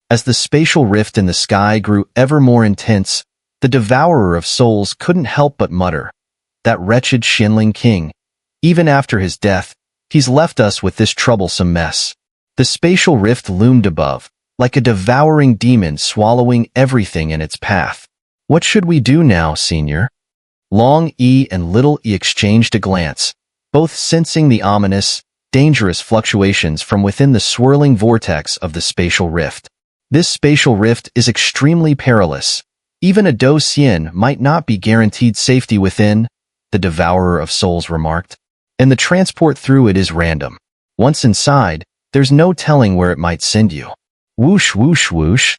As the spatial rift in the sky grew ever more intense, the devourer of souls couldn't help but mutter, "That wretched Xuanling king. Even after his death, he's left us with this troublesome mess." The spatial rift loomed above, like a devouring demon swallowing everything in its path. "What should we do now, Senior?" Long E and Little E exchanged a glance, both sensing the ominous, dangerous fluctuations from within the swirling vortex of the spatial rift. This spatial rift is extremely perilous. Even a Do Xian might not be guaranteed safety within, the devourer of souls remarked, and the transport through it is random. Once inside, there's no telling where it might send you. Whoosh, whoosh, whoosh.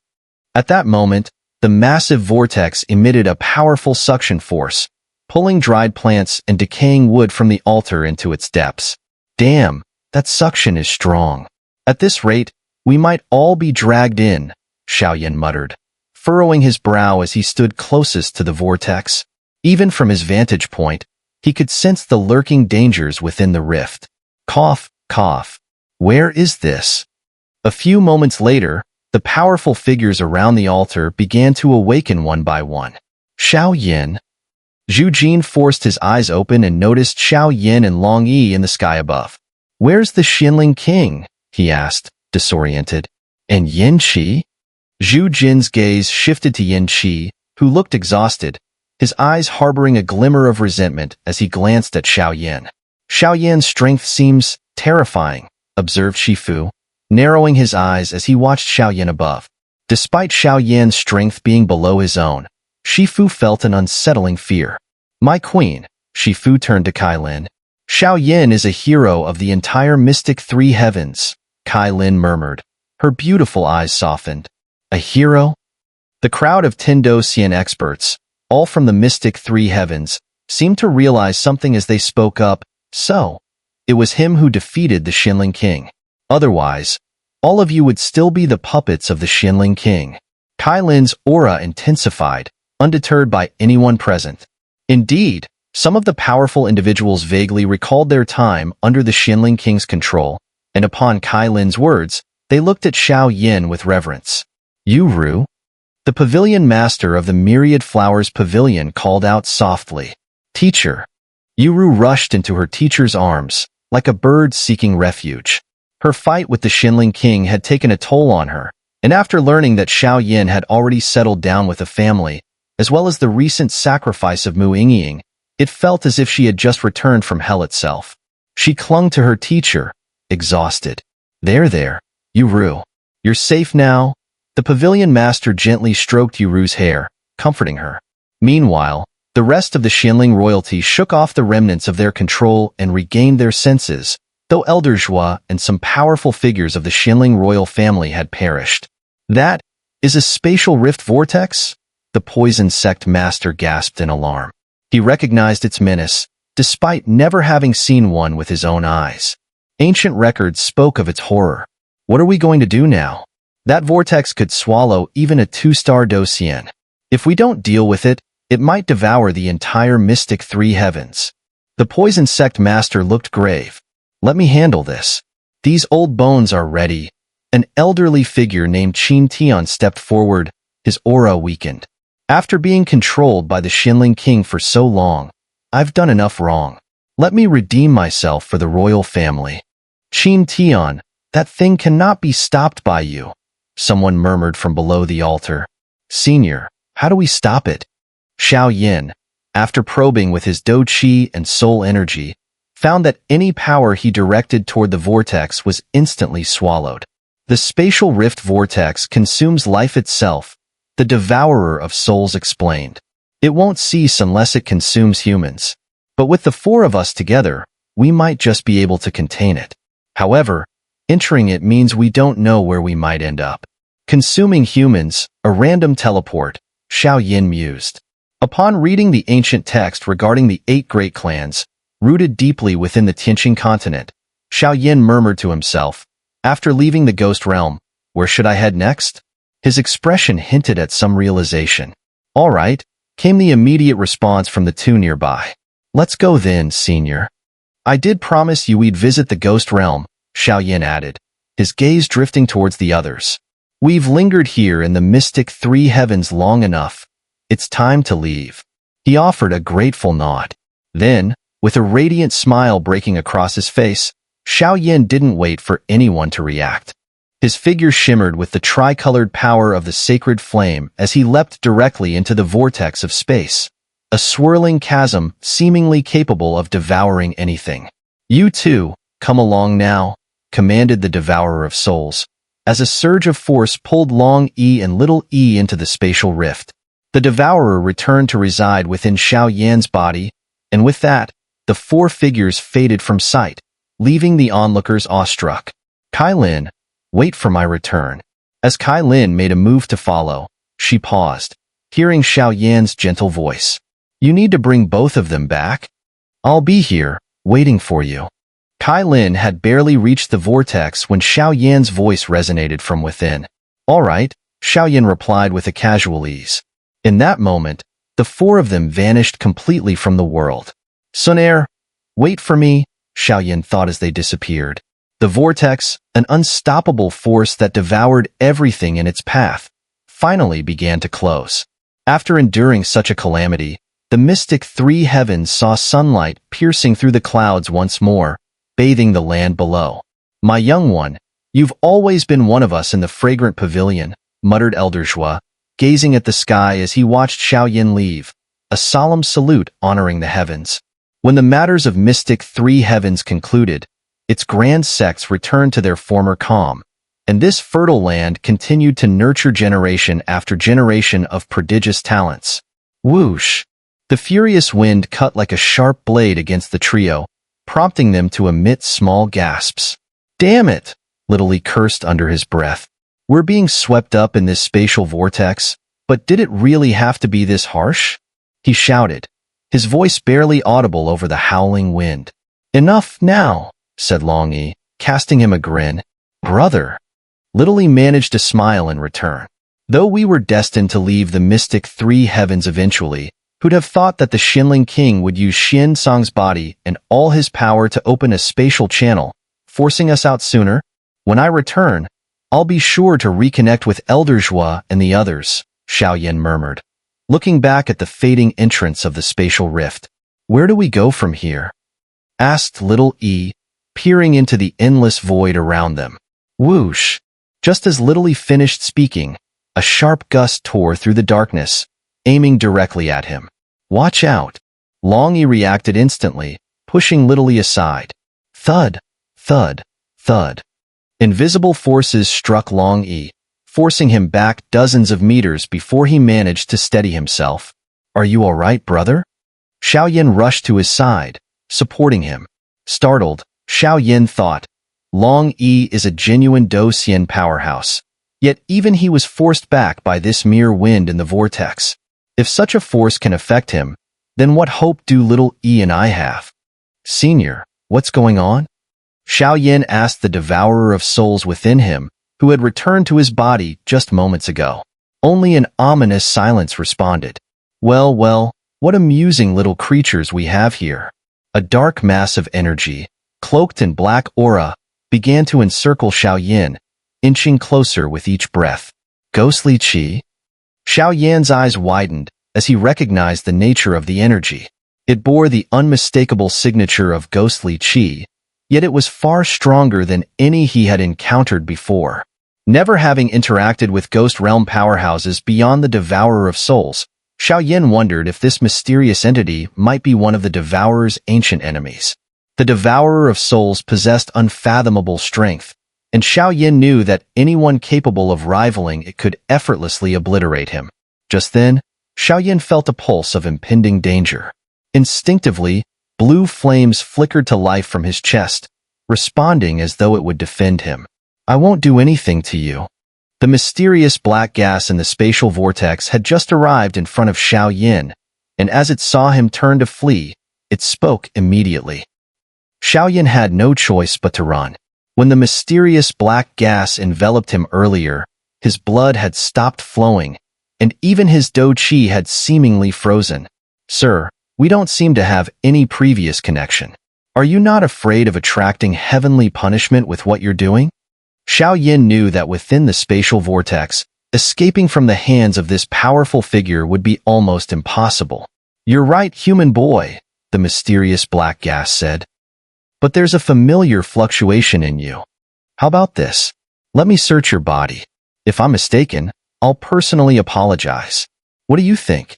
At that moment, the massive vortex emitted a powerful suction force, pulling dried plants and decaying wood from the altar into its depths. Damn, that suction is strong. At this rate, we might all be dragged in, Xiao muttered, furrowing his brow as he stood closest to the vortex. Even from his vantage point, he could sense the lurking dangers within the rift. Cough, cough. Where is this? A few moments later, the powerful figures around the altar began to awaken one by one. Xiao Yin. Zhu Jin forced his eyes open and noticed Xiao Yin and Long Yi in the sky above. "Where's the Xuanling king?" he asked, disoriented. "And Yin Qi?" Zhu Jin's gaze shifted to Yin Qi, who looked exhausted, his eyes harboring a glimmer of resentment as he glanced at Xiao Yin. "Xiao Yin's strength seems terrifying," observed Shifu, narrowing his eyes as he watched Xiao Yin above. Despite Xiao Yin's strength being below his own, Shifu felt an unsettling fear. "My queen," Shifu turned to Kai Lin. "Xiao Yin is a hero of the entire mystic three heavens," Kai Lin murmured. Her beautiful eyes softened. "A hero?" The crowd of Do Xian experts, all from the mystic three heavens, seemed to realize something as they spoke up. "So, it was him who defeated the Xuanling king. Otherwise, all of you would still be the puppets of the Xuanling king." Kai Lin's aura intensified, undeterred by anyone present. Indeed, some of the powerful individuals vaguely recalled their time under the Xuanling king's control, and upon Kai Lin's words, they looked at Xiao Yin with reverence. "You Ru?" The pavilion master of the Myriad Flowers Pavilion called out softly. "Teacher." Yuru rushed into her teacher's arms, like a bird seeking refuge. Her fight with the Xuanling king had taken a toll on her, and after learning that Xiao Yin had already settled down with a family, as well as the recent sacrifice of Mu Yingying, it felt as if she had just returned from hell itself. She clung to her teacher, exhausted. There, Yuru. You're safe now." The pavilion master gently stroked Yuru's hair, comforting her. Meanwhile, the rest of the Xuanling royalty shook off the remnants of their control and regained their senses, though Elder Zhua and some powerful figures of the Xuanling royal family had perished. "That is a spatial rift vortex?" The poison sect master gasped in alarm. He recognized its menace, despite never having seen one with his own eyes. Ancient records spoke of its horror. "What are we going to do now? That vortex could swallow even a 2-star Do Xian. If we don't deal with it, it might devour the entire mystic three heavens." The poison sect master looked grave. "Let me handle this. These old bones are ready." An elderly figure named Qin Tian stepped forward, his aura weakened. "After being controlled by the Xuanling king for so long, I've done enough wrong. Let me redeem myself for the royal family." "Qin Tian, that thing cannot be stopped by you," someone murmured from below the altar. "Senior, how do we stop it?" Xiao Yin, after probing with his Do Qi and soul energy, found that any power he directed toward the vortex was instantly swallowed. "The spatial rift vortex consumes life itself," the devourer of souls explained. "It won't cease unless it consumes humans. But with the four of us together, we might just be able to contain it. However, entering it means we don't know where we might end up. Consuming humans, a random teleport," Xiao Yin mused. Upon reading the ancient text regarding the 8 great clans, rooted deeply within the Tianqing continent, Xiao Yin murmured to himself, "After leaving the ghost realm, where should I head next?" His expression hinted at some realization. "All right," came the immediate response from the two nearby. "Let's go then, Senior." "I did promise you we'd visit the ghost realm," Xiao Yin added, his gaze drifting towards the others. We've lingered here in the mystic three heavens long enough. It's time to leave. He offered a grateful nod. Then, with a radiant smile breaking across his face, Xiao didn't wait for anyone to react. His figure shimmered with the tricolored power of the sacred flame as he leapt directly into the vortex of space, a swirling chasm seemingly capable of devouring anything. You too, come along now, commanded the Devourer of Souls, as a surge of force pulled Long E and Little E into the spatial rift. The Devourer returned to reside within Xiao body, and with that, the four figures faded from sight, leaving the onlookers awestruck. Kai Lin, wait for my return. As Kai Lin made a move to follow, she paused, hearing Xiao gentle voice. You need to bring both of them back? I'll be here, waiting for you. Kai Lin had barely reached the vortex when Xiao voice resonated from within. All right, Xiao replied with a casual ease. In that moment, the four of them vanished completely from the world. Sunair, wait for me, Xiao thought as they disappeared. The vortex, an unstoppable force that devoured everything in its path, finally began to close. After enduring such a calamity, the mystic three heavens saw sunlight piercing through the clouds once more, bathing the land below. My young one, you've always been one of us in the fragrant pavilion, muttered Elder Zhua, gazing at the sky as he watched Xiao leave, a solemn salute honoring the heavens. When the matters of mystic three heavens concluded, its grand sects returned to their former calm, and this fertile land continued to nurture generation after generation of prodigious talents. Whoosh! The furious wind cut like a sharp blade against the trio, prompting them to emit small gasps. Damn it! Little Lee cursed under his breath. We're being swept up in this spatial vortex, but did it really have to be this harsh? He shouted, his voice barely audible over the howling wind. Enough now, said Long E, casting him a grin. Brother. Little Lee managed to smile in return. Though we were destined to leave the mystic three heavens eventually, who'd have thought that the Xuanling king would use Xian Song's body and all his power to open a spatial channel, forcing us out sooner? When I return, I'll be sure to reconnect with Elder Zhua and the others, Xiao murmured, looking back at the fading entrance of the spatial rift. Where do we go from here? Asked Little E, peering into the endless void around them. Whoosh! Just as Little E finished speaking, a sharp gust tore through the darkness, aiming directly at him. Watch out! Long E reacted instantly, pushing Little E aside. Thud! Thud! Thud! Invisible forces struck Long E, forcing him back dozens of meters before he managed to steady himself. Are you all right, brother? Xiao rushed to his side, supporting him. Startled, Xiao thought, Long E is a genuine Do Xian powerhouse. Yet even he was forced back by this mere wind in the vortex. If such a force can affect him, then what hope do Little E and I have? Senior, what's going on? Xiao asked the Devourer of Souls within him, who had returned to his body just moments ago. Only an ominous silence responded. Well, what amusing little creatures we have here. A dark mass of energy, cloaked in black aura, began to encircle Xiao, inching closer with each breath. Ghostly qi? Xiao eyes widened as he recognized the nature of the energy. It bore the unmistakable signature of ghostly qi, yet it was far stronger than any he had encountered before. Never having interacted with Ghost Realm powerhouses beyond the Devourer of Souls, Xiao wondered if this mysterious entity might be one of the Devourer's ancient enemies. The Devourer of Souls possessed unfathomable strength, and Xiao knew that anyone capable of rivaling it could effortlessly obliterate him. Just then, Xiao felt a pulse of impending danger. Instinctively, blue flames flickered to life from his chest, responding as though it would defend him. I won't do anything to you. The mysterious black gas in the spatial vortex had just arrived in front of Xiao, and as it saw him turn to flee, it spoke immediately. Xiao had no choice but to run. When the mysterious black gas enveloped him earlier, his blood had stopped flowing, and even his Do Qi had seemingly frozen. Sir, we don't seem to have any previous connection. Are you not afraid of attracting heavenly punishment with what you're doing? Xiao Yin knew that within the spatial vortex, escaping from the hands of this powerful figure would be almost impossible. "You're right, human boy," the mysterious black gas said. "But there's a familiar fluctuation in you. How about this? Let me search your body. If I'm mistaken, I'll personally apologize. What do you think?"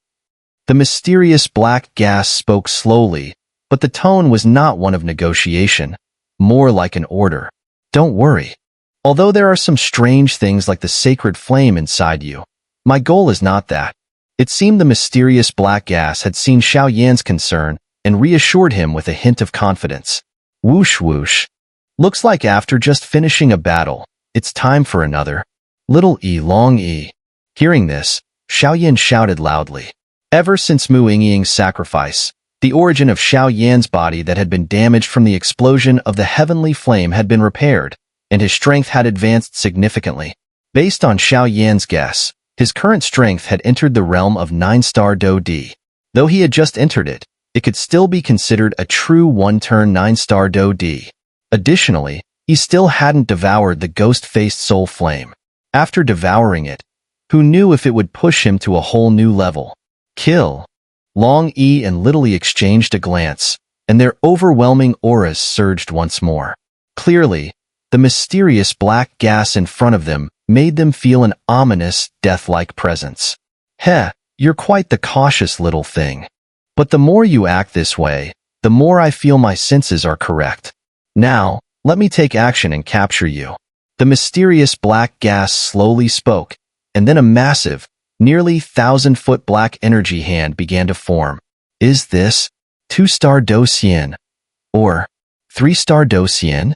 The mysterious black gas spoke slowly, but the tone was not one of negotiation, more like an order. "Don't worry. Although there are some strange things like the sacred flame inside you, my goal is not that." It seemed the mysterious black gas had seen Xiao Yan's concern and reassured him with a hint of confidence. "Whoosh whoosh. Looks like after just finishing a battle, it's time for another. Little E long E." Hearing this, Xiao Yan shouted loudly. Ever since Mu Yingying's sacrifice, the origin of Xiao Yan's body that had been damaged from the explosion of the heavenly flame had been repaired, and his strength had advanced significantly. Based on Xiao Yan's guess, his current strength had entered the realm of 9-star Do D. Though he had just entered it, it could still be considered a true one-turn 9-star Do D. Additionally, he still hadn't devoured the ghost-faced soul flame. After devouring it, who knew if it would push him to a whole new level? Kill. Long E and Little E exchanged a glance, and their overwhelming auras surged once more. Clearly, the mysterious black gas in front of them made them feel an ominous, death-like presence. "Heh, you're quite the cautious little thing. But the more you act this way, the more I feel my senses are correct. Now, let me take action and capture you." The mysterious black gas slowly spoke, and then a massive, nearly 1,000-foot black energy hand began to form. "Is this 2-star Do Xian? Or 3-star Do Xian?"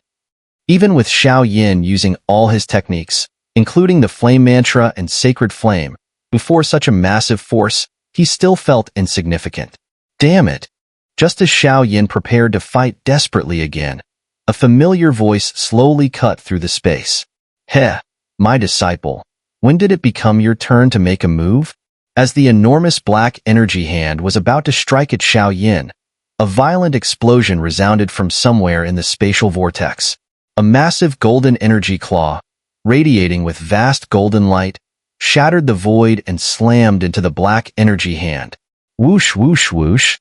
Even with Xiao Yin using all his techniques, including the flame mantra and sacred flame, before such a massive force, he still felt insignificant. Damn it! Just as Xiao Yin prepared to fight desperately again, a familiar voice slowly cut through the space. "Heh, my disciple, when did it become your turn to make a move?" As the enormous black energy hand was about to strike at Xiao Yin, a violent explosion resounded from somewhere in the spatial vortex. A massive golden energy claw, radiating with vast golden light, shattered the void and slammed into the black energy hand. Whoosh whoosh whoosh.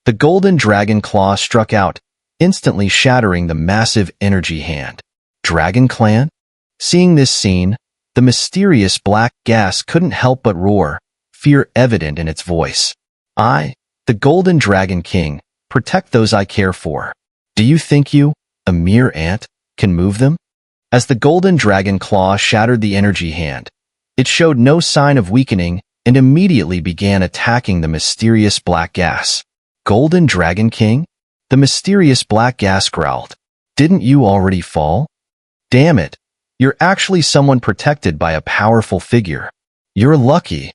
The golden dragon claw struck out, instantly shattering the massive energy hand. Dragon Clan? Seeing this scene, the mysterious black gas couldn't help but roar, fear evident in its voice. "I, the Golden Dragon King, protect those I care for. Do you think you, a mere ant, can move them?" As the golden dragon claw shattered the energy hand, it showed no sign of weakening and immediately began attacking the mysterious black gas. "Golden Dragon King?" The mysterious black gas growled. "Didn't you already fall? Damn it, you're actually someone protected by a powerful figure. You're lucky."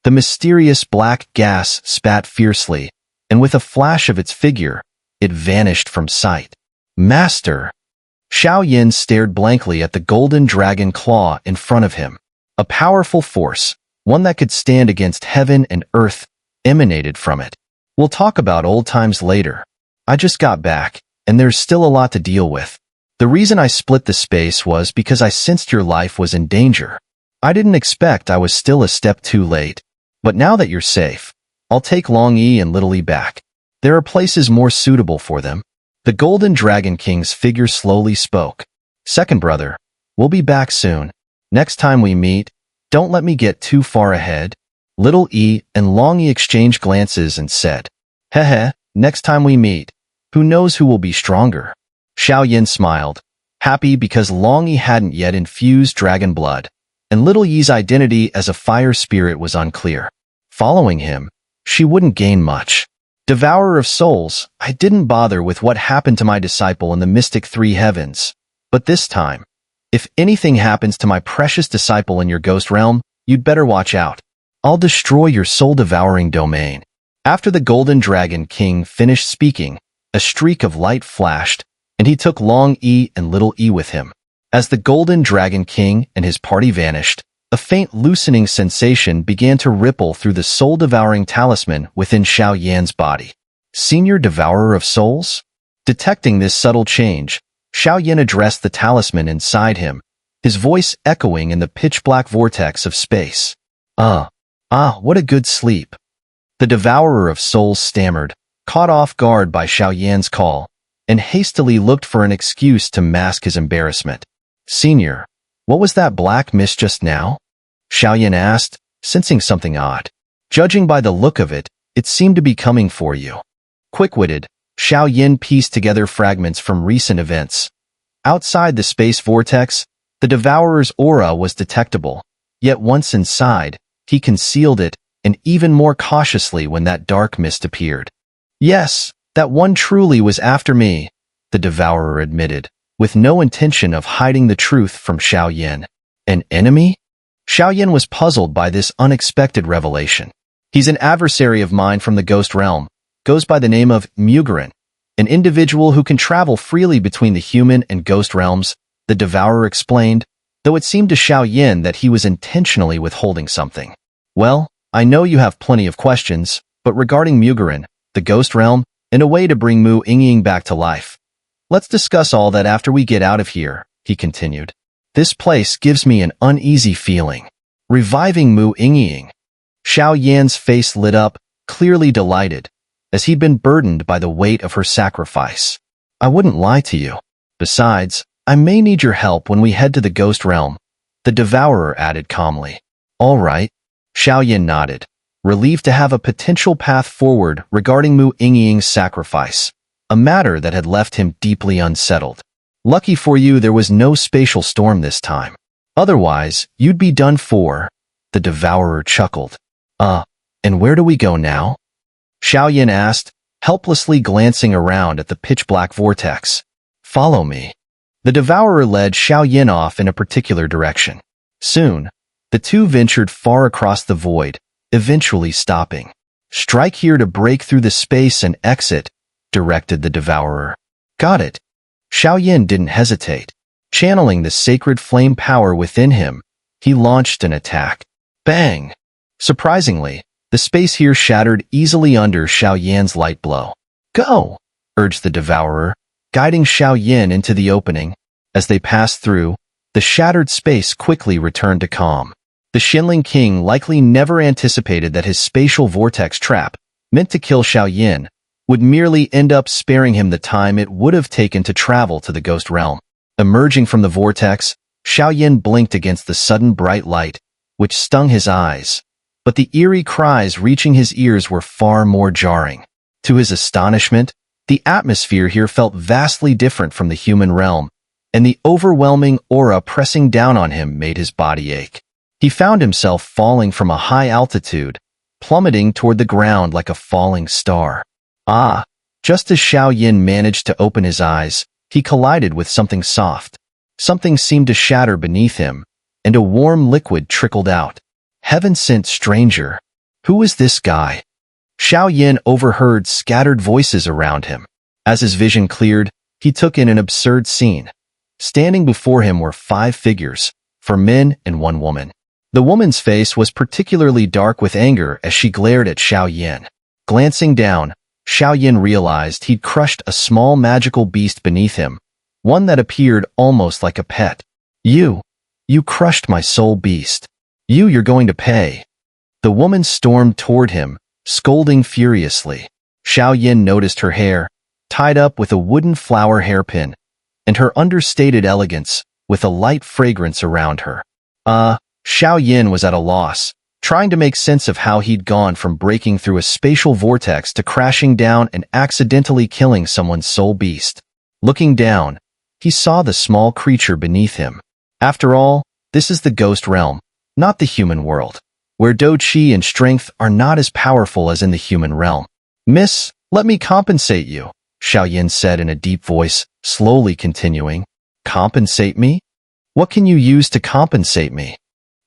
The mysterious black gas spat fiercely, and with a flash of its figure, it vanished from sight. "Master!" Xiao Yin stared blankly at the golden dragon claw in front of him. A powerful force, one that could stand against heaven and earth, emanated from it. "We'll talk about old times later. I just got back, and there's still a lot to deal with. The reason I split the space was because I sensed your life was in danger. I didn't expect I was still a step too late. But now that you're safe, I'll take Long E and Little E back. There are places more suitable for them." The Golden Dragon King's figure slowly spoke. "Second brother, we'll be back soon. Next time we meet, don't let me get too far ahead." Little E and Long E exchanged glances and said, "Heh, next time we meet, who knows who will be stronger?" Xiao Yin smiled, happy because Long E hadn't yet infused dragon blood, and Little Yi's identity as a fire spirit was unclear. Following him, she wouldn't gain much. "Devourer of souls, I didn't bother with what happened to my disciple in the mystic three heavens. But this time, if anything happens to my precious disciple in your ghost realm, you'd better watch out. I'll destroy your soul-devouring domain." After the Golden Dragon King finished speaking, a streak of light flashed, and he took Long E and Little E with him. As the Golden Dragon King and his party vanished, a faint loosening sensation began to ripple through the soul-devouring talisman within Xiao Yan's body. "Senior Devourer of Souls?" Detecting this subtle change, Xiao Yan addressed the talisman inside him, his voice echoing in the pitch-black vortex of space. What a good sleep." The devourer of souls stammered, caught off guard by Xiao Yan's call, and hastily looked for an excuse to mask his embarrassment. "Senior, what was that black mist just now?" Xiao Yan asked, sensing something odd. "Judging by the look of it, it seemed to be coming for you." Quick-witted, Xiao Yan pieced together fragments from recent events. Outside the space vortex, the devourer's aura was detectable, yet once inside, he concealed it, and even more cautiously when that dark mist appeared. "Yes, that one truly was after me," the devourer admitted, with no intention of hiding the truth from Xiao Yan. "An enemy?" Xiao Yan was puzzled by this unexpected revelation. "He's an adversary of mine from the ghost realm, goes by the name of Mugarin, an individual who can travel freely between the human and ghost realms," the devourer explained, though it seemed to Xiao Yan that he was intentionally withholding something. "Well, I know you have plenty of questions, but regarding Mugarin, the ghost realm, and a way to bring Mu Yingying back to life. Let's discuss all that after we get out of here," he continued. "This place gives me an uneasy feeling." Reviving Mu Yingying. Xiao Yan's face lit up, clearly delighted, as he'd been burdened by the weight of her sacrifice. "I wouldn't lie to you. Besides, I may need your help when we head to the ghost realm," the devourer added calmly. "All right." Xiao Yan nodded, relieved to have a potential path forward regarding Mu Yingying's sacrifice, a matter that had left him deeply unsettled. "Lucky for you there was no spatial storm this time. Otherwise, you'd be done for," the devourer chuckled. And where do we go now?" Xiao Yan asked, helplessly glancing around at the pitch-black vortex. "Follow me." The devourer led Xiao Yan off in a particular direction. Soon, the two ventured far across the void, eventually stopping. "Strike here to break through the space and exit," directed the devourer. "Got it." Xiao Yan didn't hesitate. Channeling the sacred flame power within him, he launched an attack. Bang! Surprisingly, the space here shattered easily under Xiao Yan's light blow. "Go!" urged the devourer, guiding Xiao Yan into the opening. As they passed through, the shattered space quickly returned to calm. The Xuanling king likely never anticipated that his spatial vortex trap, meant to kill Xiao Yan, would merely end up sparing him the time it would have taken to travel to the ghost realm. Emerging from the vortex, Xiao Yan blinked against the sudden bright light, which stung his eyes, but the eerie cries reaching his ears were far more jarring. To his astonishment, the atmosphere here felt vastly different from the human realm, and the overwhelming aura pressing down on him made his body ache. He found himself falling from a high altitude, plummeting toward the ground like a falling star. Just as Xiao Yan managed to open his eyes, he collided with something soft. Something seemed to shatter beneath him, and a warm liquid trickled out. Heaven-sent stranger. Who was this guy? Xiao Yan overheard scattered voices around him. As his vision cleared, he took in an absurd scene. Standing before him were 5 figures, 4 men and 1 woman. The woman's face was particularly dark with anger as she glared at Xiao Yan. Glancing down, Xiao Yan realized he'd crushed a small magical beast beneath him, one that appeared almost like a pet. You crushed my soul beast. You're going to pay." The woman stormed toward him, scolding furiously. Xiao Yan noticed her hair, tied up with a wooden flower hairpin, and her understated elegance, with a light fragrance around her. Xiao Yan was at a loss, trying to make sense of how he'd gone from breaking through a spatial vortex to crashing down and accidentally killing someone's soul beast. Looking down, he saw the small creature beneath him. After all, this is the ghost realm, not the human world, where Qi and strength are not as powerful as in the human realm. "Miss, let me compensate you," Xiao Yan said in a deep voice, slowly continuing. "Compensate me? What can you use to compensate me?"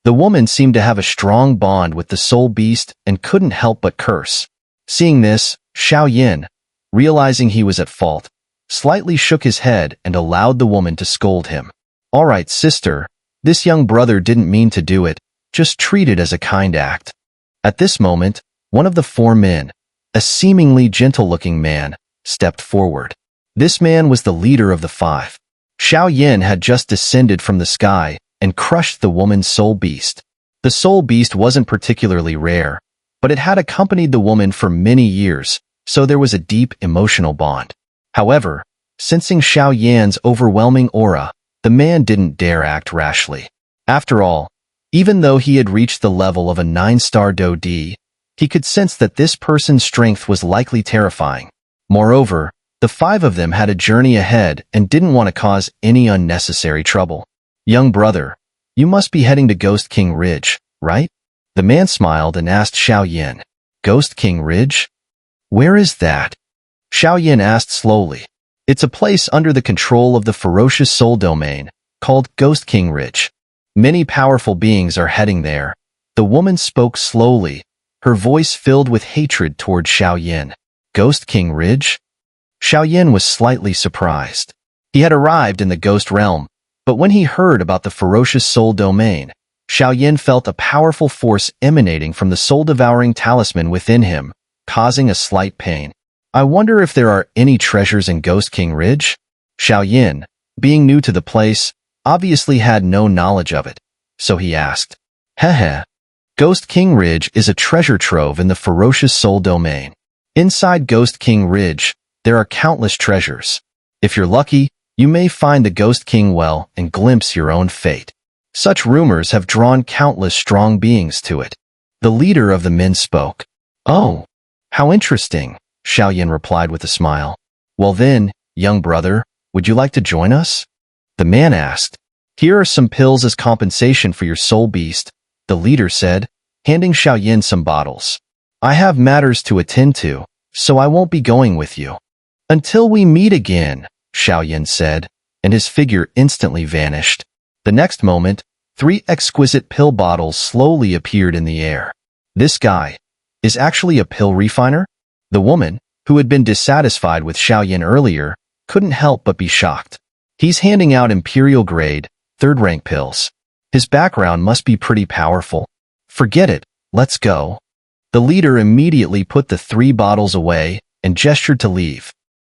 The woman seemed to have a strong bond with the soul beast and couldn't help but curse. Seeing this, Xiao Yan, realizing he was at fault, slightly shook his head and allowed the woman to scold him. "All right, sister, this young brother didn't mean to do it, just treat it as a kind act." At this moment, one of the 4 men, a seemingly gentle-looking man, stepped forward. This man was the leader of the 5. Xiao Yan had just descended from the sky, and crushed the woman's soul beast. The soul beast wasn't particularly rare, but it had accompanied the woman for many years, so there was a deep emotional bond. However, sensing Xiao Yan's overwhelming aura, the man didn't dare act rashly. After all, even though he had reached the level of a 9-star Do D, he could sense that this person's strength was likely terrifying. Moreover, the 5 of them had a journey ahead and didn't want to cause any unnecessary trouble. Young brother, you must be heading to Ghost King Ridge, right? The man smiled and asked Xiao Yan. Ghost King Ridge? Where is that? Xiao Yan asked slowly. It's a place under the control of the ferocious soul domain, called Ghost King Ridge. Many powerful beings are heading there. The woman spoke slowly, her voice filled with hatred toward Xiao Yan. Ghost King Ridge? Xiao Yan was slightly surprised. He had arrived in the ghost realm, but when he heard about the ferocious soul domain, Xiao Yan felt a powerful force emanating from the soul-devouring talisman within him, causing a slight pain. I wonder if there are any treasures in Ghost King Ridge? Xiao Yan, being new to the place, obviously had no knowledge of it, so he asked. Heh. Ghost King Ridge is a treasure trove in the ferocious soul domain. Inside Ghost King Ridge, there are countless treasures. If you're lucky, you may find the Ghost King well and glimpse your own fate. Such rumors have drawn countless strong beings to it. The leader of the men spoke. Oh, how interesting, Xiao Yan replied with a smile. Well then, young brother, would you like to join us? The man asked. Here are some pills as compensation for your soul beast, the leader said, handing Xiao Yan some bottles. I have matters to attend to, so I won't be going with you. Until we meet again, Xiao Yan said, and his figure instantly vanished. The next moment, 3 exquisite pill bottles slowly appeared in the air. This guy is actually a pill refiner? The woman, who had been dissatisfied with Xiao Yan earlier, couldn't help but be shocked. He's handing out imperial-grade, 3rd-rank pills. His background must be pretty powerful. Forget it, let's go. The leader immediately put the 3 bottles away and gestured to leave.